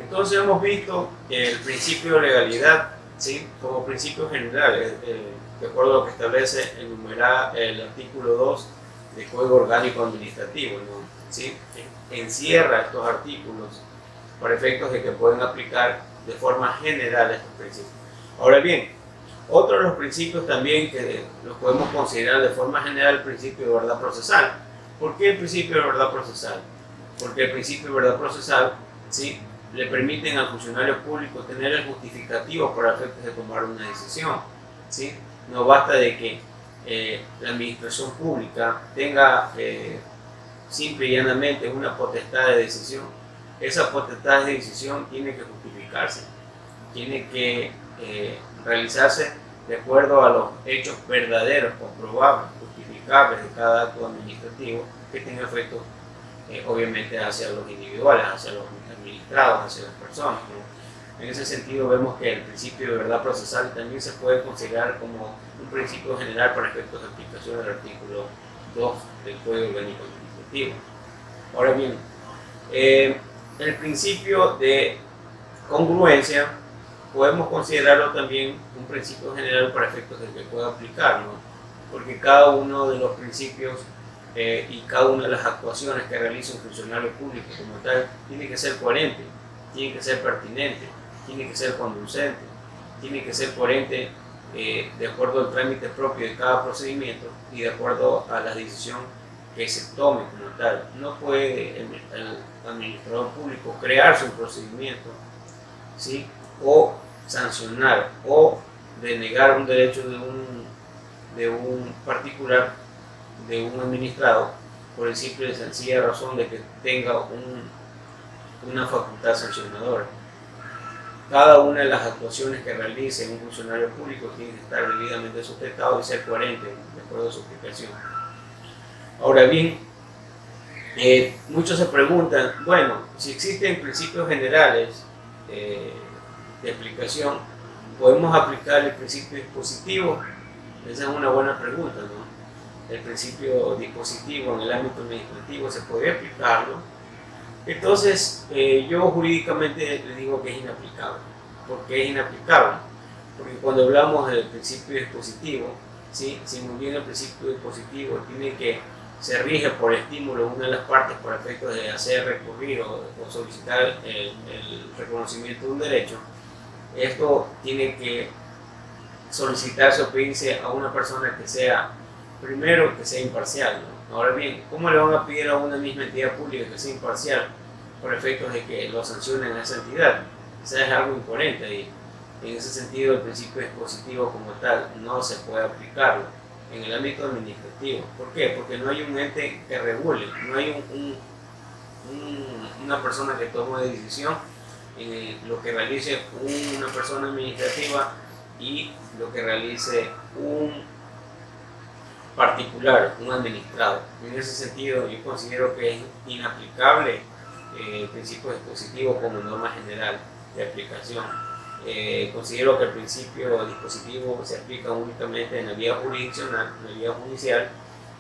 Entonces hemos visto que el principio de legalidad, ¿sí?, como principio general, de acuerdo a lo que establece el artículo 2 del Código Orgánico Administrativo, ¿no?, ¿sí?, encierra estos artículos para efectos de que pueden aplicar de forma general estos principios. Ahora bien, otro de los principios también que los podemos considerar de forma general, el principio de verdad procesal. ¿Por qué el principio de verdad procesal? Porque el principio de verdad procesal, ¿sí?, le permiten al funcionario público tener el justificativo para efectos de tomar una decisión, ¿sí? No basta de que la administración pública tenga simple y llanamente una potestad de decisión. Esa potestad de decisión tiene que justificarse, tiene que realizarse de acuerdo a los hechos verdaderos, comprobables, justificables de cada acto administrativo que tenga efectos obviamente hacia los individuales, hacia los administrados, hacia las personas, ¿no? En ese sentido vemos que el principio de verdad procesal también se puede considerar como un principio general para efectos de aplicación del artículo 2 del Código Orgánico Administrativo. Ahora bien, el principio de congruencia podemos considerarlo también un principio general para efectos de que pueda aplicar, ¿no?, porque cada uno de los principios y cada una de las actuaciones que realiza un funcionario público como tal tiene que ser coherente, tiene que ser pertinente, tiene que ser conducente, tiene que ser coherente de acuerdo al trámite propio de cada procedimiento y de acuerdo a la decisión que se tome como tal. No puede el administrador público crearse un procedimiento, ¿sí?, o sancionar o denegar un derecho de un particular, de un administrado, por el simple y sencilla razón de que tenga una facultad sancionadora. Cada una de las actuaciones que realice un funcionario público tiene que estar debidamente sujetado y ser coherente de acuerdo a su aplicación. Ahora bien, muchos se preguntan, bueno, si existen principios generales de aplicación, ¿podemos aplicar el principio dispositivo? Esa es una buena pregunta, ¿no? El principio dispositivo en el ámbito administrativo se podría aplicarlo. Entonces, yo jurídicamente le digo que es inaplicable. ¿Por qué es inaplicable? Porque cuando hablamos del principio dispositivo, ¿sí?, si muy bien el principio dispositivo tiene que se rige por estímulo de una de las partes por efectos de hacer recurrir o solicitar el reconocimiento de un derecho, esto tiene que solicitarse o pedirse a una persona que sea, primero, que sea imparcial, ¿no? Ahora bien, ¿cómo le van a pedir a una misma entidad pública que sea imparcial por efectos de que lo sancionen a esa entidad? Eso es algo incoherente y en ese sentido el principio dispositivo como tal no se puede aplicarlo en el ámbito administrativo. ¿Por qué? Porque no hay un ente que regule, no hay una persona que tome decisión en lo que realice una persona administrativa y lo que realice un particular, un administrado. En ese sentido yo considero que es inaplicable el principio dispositivo como norma general de aplicación. Considero que el principio dispositivo se aplica únicamente en la vía jurisdiccional, en la vía judicial.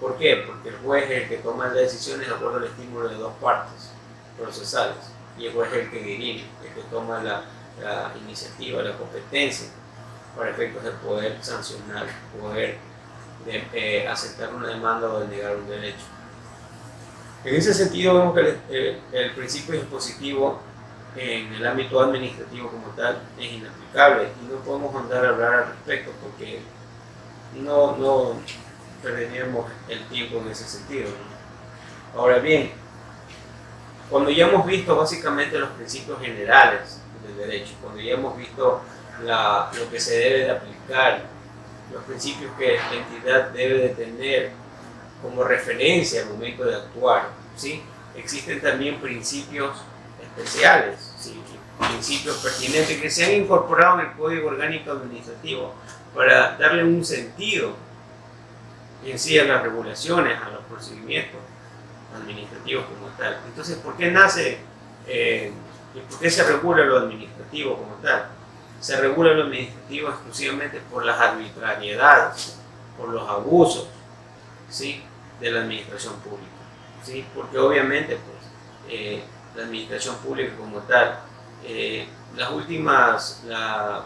¿Por qué? Porque el juez es el que toma las decisiones de acuerdo al estímulo de dos partes procesales y el juez es el que dirige, el que toma la iniciativa, la competencia para efectos de poder sancionar, poder aceptar una demanda o denegar un derecho. En ese sentido vemos que el principio dispositivo en el ámbito administrativo como tal es inaplicable y no podemos andar a hablar al respecto porque no perderíamos el tiempo en ese sentido, ¿no? Ahora bien, cuando ya hemos visto básicamente los principios generales del derecho, cuando ya hemos visto lo que se debe de aplicar, los principios que la entidad debe de tener como referencia al momento de actuar, ¿sí?, existen también principios especiales, ¿sí?, principios pertinentes que se han incorporado en el Código Orgánico Administrativo para darle un sentido en sí a las regulaciones, a los procedimientos administrativos como tal. Entonces, ¿por qué nace y por qué se regula lo administrativo como tal? Se regula lo administrativo exclusivamente por las arbitrariedades, por los abusos, ¿sí?, de la administración pública, ¿sí?, porque obviamente pues, la administración pública como tal las últimas,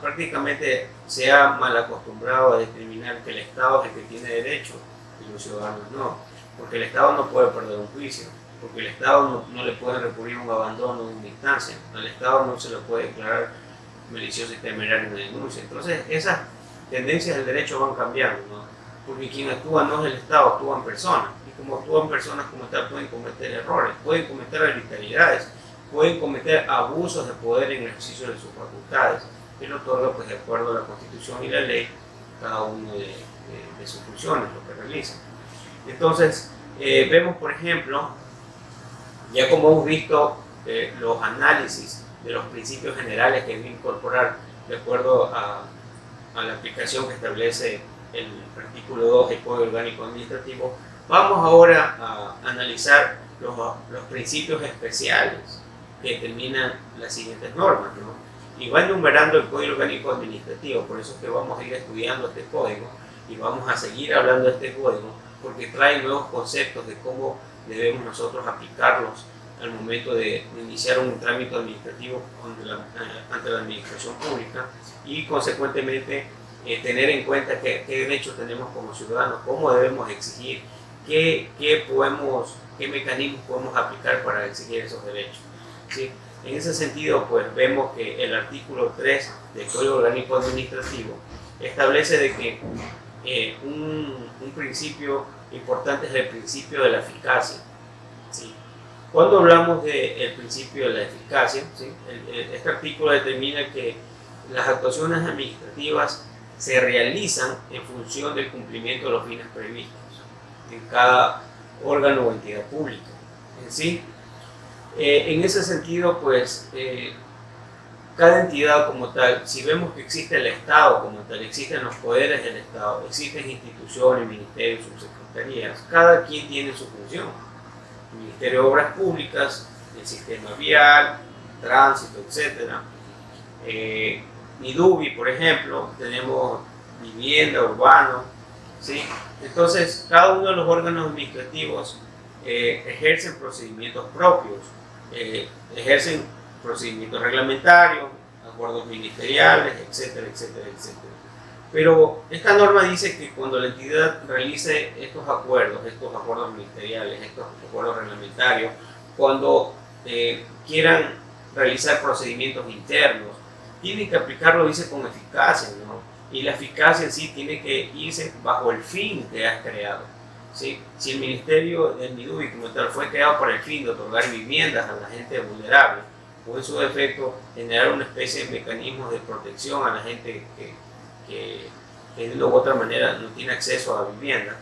prácticamente se ha mal acostumbrado a determinar que el Estado es el que tiene derecho y los ciudadanos no, porque el Estado no puede perder un juicio, porque el Estado no le puede recurrir a un abandono de una instancia, al Estado no se le puede declarar malicioso y temerario una denuncia. Entonces esas tendencias del derecho van cambiando, ¿no? Porque quien actúa no es el Estado, actúan personas, y como actúan personas como tal pueden cometer errores, pueden cometer arbitrariedades, pueden cometer abusos de poder en el ejercicio de sus facultades, que lo otorga pues de acuerdo a la Constitución y la ley cada uno de sus funciones, lo que realizan. Entonces vemos por ejemplo, ya como hemos visto los análisis de los principios generales que debe incorporar de acuerdo a la aplicación que establece el artículo 2 del Código Orgánico Administrativo, vamos ahora a analizar los principios especiales que determinan las siguientes normas, ¿no? Y va enumerando el Código Orgánico Administrativo, por eso es que vamos a ir estudiando este código y vamos a seguir hablando de este código porque trae nuevos conceptos de cómo debemos nosotros aplicarlos al momento de iniciar un trámite administrativo ante la administración pública y consecuentemente tener en cuenta qué derechos tenemos como ciudadanos, cómo debemos exigir, qué mecanismos podemos aplicar para exigir esos derechos, ¿sí? En ese sentido, pues vemos que el artículo 3 del Código Orgánico Administrativo establece de que un principio importante es el principio de la eficacia, ¿sí? Cuando hablamos del principio de la eficacia, ¿sí? Este artículo determina que las actuaciones administrativas se realizan en función del cumplimiento de los fines previstos en cada órgano o entidad pública. ¿Sí? En ese sentido, pues, cada entidad como tal, si vemos que existe el Estado como tal, existen los poderes del Estado, existen instituciones, ministerios, subsecretarías, cada quien tiene su función. El Ministerio de Obras Públicas, el sistema vial, tránsito, etc. Midubi, por ejemplo, tenemos vivienda, urbano, ¿sí? Entonces, cada uno de los órganos administrativos ejercen procedimientos propios, ejercen procedimientos reglamentarios, acuerdos ministeriales, etcétera, etcétera, etcétera. Pero esta norma dice que cuando la entidad realice estos acuerdos ministeriales, estos acuerdos reglamentarios, cuando quieran realizar procedimientos internos, tienen que aplicarlo, dice, con eficacia, ¿no? Y la eficacia en sí tiene que irse bajo el fin que has creado, ¿sí? Si el Ministerio del Midubi como tal fue creado para el fin de otorgar viviendas a la gente vulnerable, o en su defecto generar una especie de mecanismos de protección a la gente que de una u otra manera no tiene acceso a vivienda,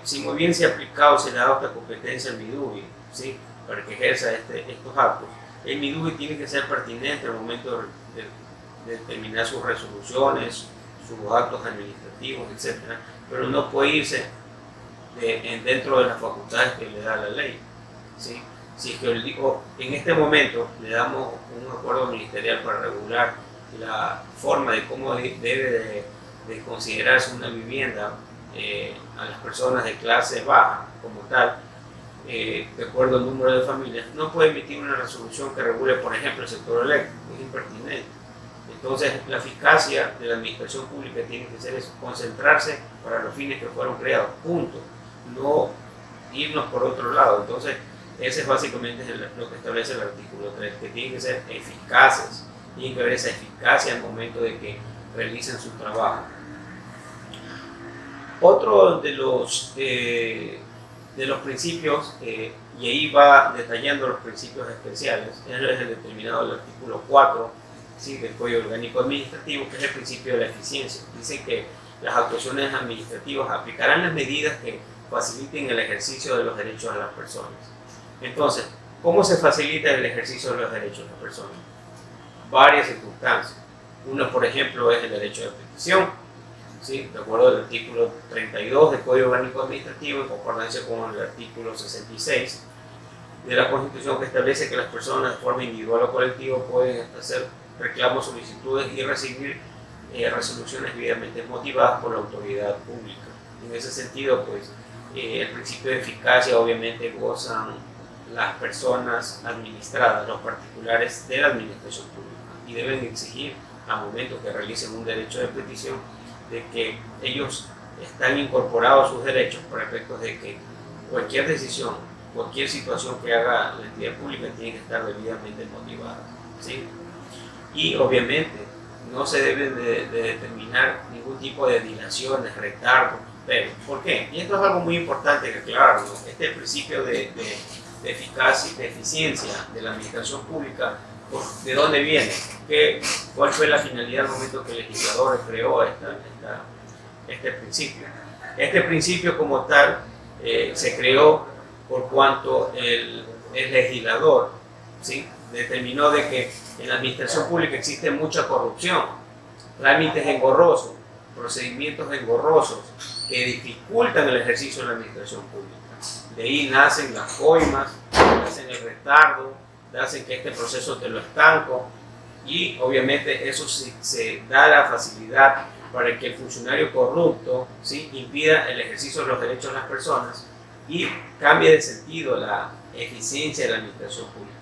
si muy bien se ha aplicado, se le ha dado esta competencia al Midubi, ¿sí? Para que ejerza estos actos, el Midubi tiene que ser pertinente al momento de determinar sus resoluciones, sus actos administrativos, etc. Pero no puede irse dentro de las facultades que le da la ley, ¿sí? Si es que en este momento le damos un acuerdo ministerial para regular la forma de cómo debe de considerarse una vivienda a las personas de clase baja como tal, de acuerdo al número de familias, no puede emitir una resolución que regule, por ejemplo, el sector eléctrico, es impertinente. Entonces, la eficacia de la administración pública tiene que ser eso, concentrarse para los fines que fueron creados, punto. No irnos por otro lado. Entonces, ese es básicamente lo que establece el artículo 3, que tienen que ser eficaces, tiene que haber esa eficacia al momento de que realicen su trabajo. Otro de los principios, y ahí va detallando los principios especiales, es el determinado del artículo 4, ¿sí? Del Código Orgánico Administrativo, que es el principio de la eficiencia. Dice que las actuaciones administrativas aplicarán las medidas que faciliten el ejercicio de los derechos de las personas. Entonces, ¿cómo se facilita el ejercicio de los derechos de las personas? Varias circunstancias. Uno, por ejemplo, es el derecho de petición, ¿sí? De acuerdo al artículo 32 del Código Orgánico Administrativo, en concordancia con el artículo 66 de la Constitución, que establece que las personas de forma individual o colectiva pueden hacer reclamos, solicitudes y recibir resoluciones debidamente motivadas por la autoridad pública. En ese sentido, pues, el principio de eficacia obviamente gozan las personas administradas, los particulares de la administración pública, y deben exigir al momento que realicen un derecho de petición de que ellos están incorporados sus derechos por efectos de que cualquier decisión, cualquier situación que haga la entidad pública tiene que estar debidamente motivada, ¿sí? Y obviamente no se deben de determinar ningún tipo de dilaciones, retardos, pero ¿por qué? Y esto es algo muy importante que aclarar, ¿no? Este principio de eficacia y de eficiencia de la administración pública, ¿de dónde viene? ¿Cuál fue la finalidad al momento que el legislador creó este principio? Este principio como tal se creó por cuanto el legislador, ¿sí?, determinó de que en la administración pública existe mucha corrupción, trámites engorrosos, procedimientos engorrosos que dificultan el ejercicio de la administración pública. De ahí nacen las coimas, nacen el retardo, hacen que este proceso te lo estanco, y obviamente eso se da la facilidad para que el funcionario corrupto, ¿sí?, impida el ejercicio de los derechos de las personas y cambie de sentido la eficiencia de la administración pública.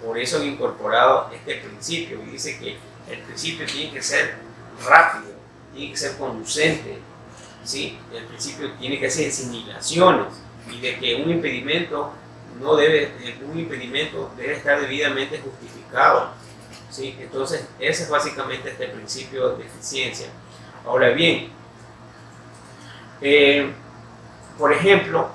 Por eso han incorporado este principio, y dice que el principio tiene que ser rápido, tiene que ser conducente, ¿sí? El principio tiene que ser sin dilaciones, y de que un impedimento debe estar debidamente justificado, ¿sí? Entonces ese es básicamente este principio de eficiencia. Ahora bien, por ejemplo,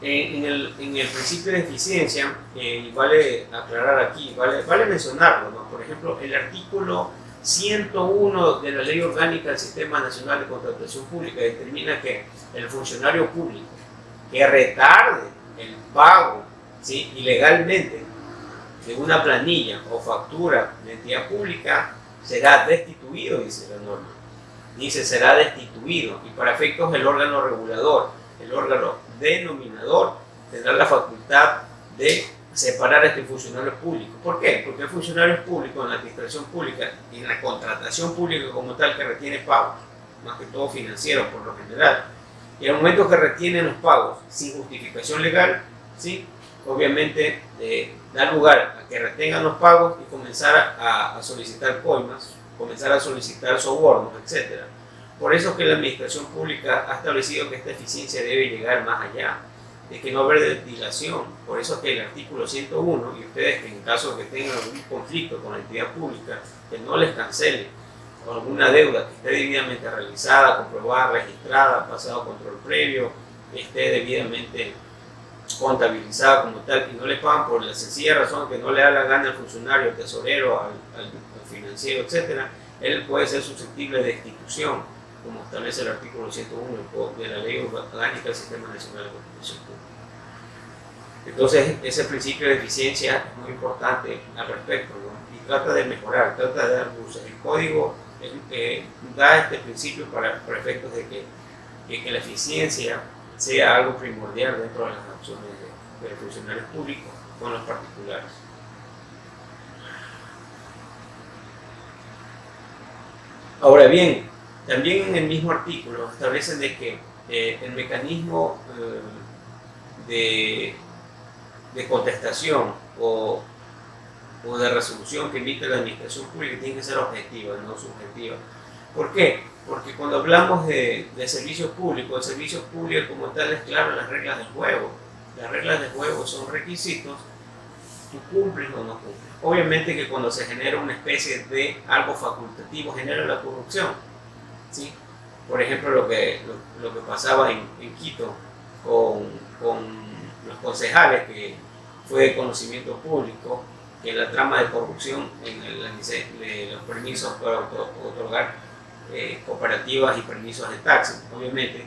en el principio de eficiencia, y vale aclarar aquí, vale mencionarlo, ¿no? Por ejemplo, el artículo 101 de la Ley Orgánica del Sistema Nacional de Contratación Pública determina que el funcionario público que retarde el pago, ¿sí?, ilegalmente de una planilla o factura de entidad pública será destituido, dice la norma. Dice será destituido, y para efectos del órgano regulador, el órgano denominador tendrá la facultad de separar a este funcionario público. ¿Por qué? Porque el funcionario público en la administración pública y en la contratación pública como tal que retiene pagos, más que todo financieros por lo general, y al momento que retienen los pagos sin justificación legal, ¿sí?, obviamente da lugar a que retengan los pagos y comenzar a solicitar coimas, comenzar a solicitar sobornos, etc. Por eso es que la administración pública ha establecido que esta eficiencia debe llegar más allá, de que no haber dilación. Por eso es que el artículo 101, y ustedes que en caso de que tengan algún conflicto con la entidad pública, que no les cancele, o alguna deuda que esté debidamente realizada, comprobada, registrada, pasado control previo, esté debidamente contabilizada como tal, y no le pagan por la sencilla razón que no le da la gana al funcionario, al tesorero, al financiero, etc., él puede ser susceptible de destitución, como establece el artículo 101 de la Ley Orgánica del Sistema Nacional de Contratación Pública. Entonces, ese principio de eficiencia es muy importante al respecto, ¿no? Y trata de mejorar, trata de dar luces. El código da este principio para efectos de que la eficiencia sea algo primordial dentro de las acciones de los funcionarios públicos con los particulares. Ahora bien, también en el mismo artículo establecen de que el mecanismo de contestación o de resolución que emite la administración pública tiene que ser objetiva, no subjetiva. ¿Por qué? Porque cuando hablamos de servicios públicos, el servicio público como tal es claro las reglas del juego. Las reglas del juego son requisitos, tú cumples o no cumples. Obviamente que cuando se genera una especie de algo facultativo genera la corrupción, ¿sí? Por ejemplo, lo que pasaba en Quito con los concejales, que fue de conocimiento público, que la trama de corrupción en los permisos para otorgar cooperativas y permisos de taxi. Obviamente,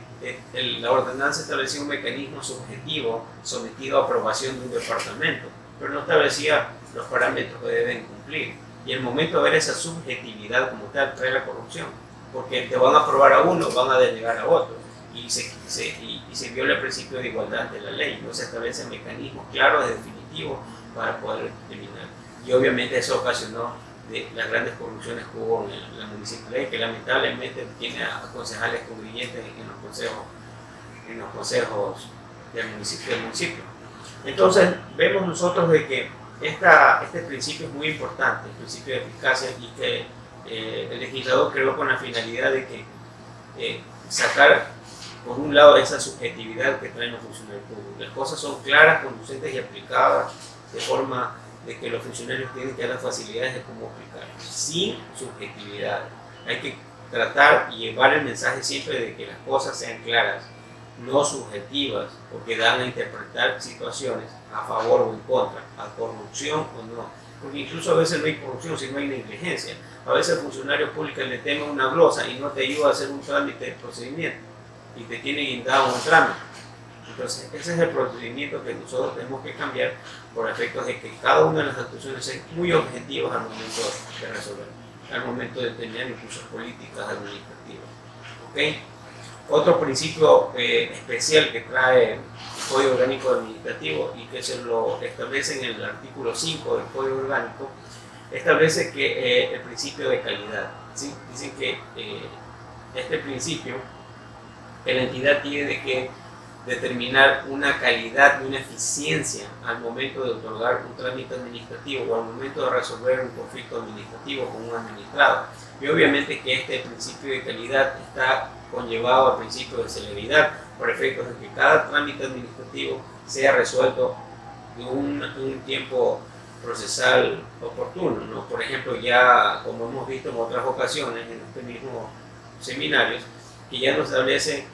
la ordenanza establecía un mecanismo subjetivo sometido a aprobación de un departamento, pero no establecía los parámetros que deben cumplir. Y el momento de ver esa subjetividad como tal trae la corrupción, porque te van a aprobar a uno, van a denegar a otro, y se viola el principio de igualdad de la ley. No se establecen mecanismos claros y definitivos para poder determinar. Y obviamente eso ocasionó de las grandes corrupciones que hubo en la municipalidad, que lamentablemente tiene a concejales convenientes en los consejos del municipio. Entonces vemos nosotros de que este principio es muy importante, el principio de eficacia, y que el legislador creó con la finalidad de que sacar por un lado esa subjetividad que traen los funcionarios públicos. Las cosas son claras, conducentes y aplicadas de forma de que los funcionarios tienen que dar las facilidades de cómo aplicar, sin subjetividad. Hay que tratar y llevar el mensaje siempre de que las cosas sean claras, no subjetivas, porque dan a interpretar situaciones a favor o en contra, a corrupción o no. Porque incluso a veces no hay corrupción, sino hay negligencia. A veces el funcionario público le teme una glosa y no te ayuda a hacer un trámite de procedimiento y te tiene guindado un trámite. Entonces, ese es el procedimiento que nosotros tenemos que cambiar por efectos de que cada una de las actuaciones sean muy objetivas al momento de resolver, al momento de tener incluso políticas administrativas. ¿Okay? Otro principio especial que trae el Código Orgánico Administrativo y que se lo establece en el artículo 5 del Código Orgánico, establece que el principio de calidad. ¿Sí? Dicen que este principio, que la entidad tiene que determinar una calidad y una eficiencia al momento de otorgar un trámite administrativo o al momento de resolver un conflicto administrativo con un administrado. Y obviamente que este principio de calidad está conllevado al principio de celeridad, por efectos de que cada trámite administrativo sea resuelto en un tiempo procesal oportuno, ¿no? Por ejemplo, ya como hemos visto en otras ocasiones en este mismo seminario, que ya nos establece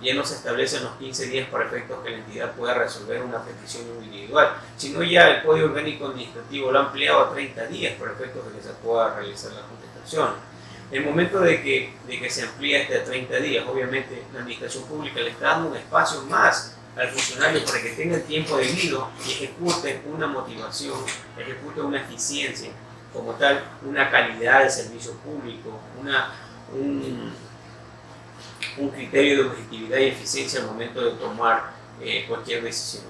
ya no se establecen los 15 días para efectos que la entidad pueda resolver una petición individual, sino ya el Código Orgánico Administrativo lo ha ampliado a 30 días para efectos de que se pueda realizar la contestación. En el momento de que se amplía este a 30 días, obviamente la administración pública le está dando un espacio más al funcionario para que tenga el tiempo debido y ejecute una motivación, ejecute una eficiencia, como tal, una calidad de servicio público, un criterio de objetividad y eficiencia al momento de tomar cualquier decisión.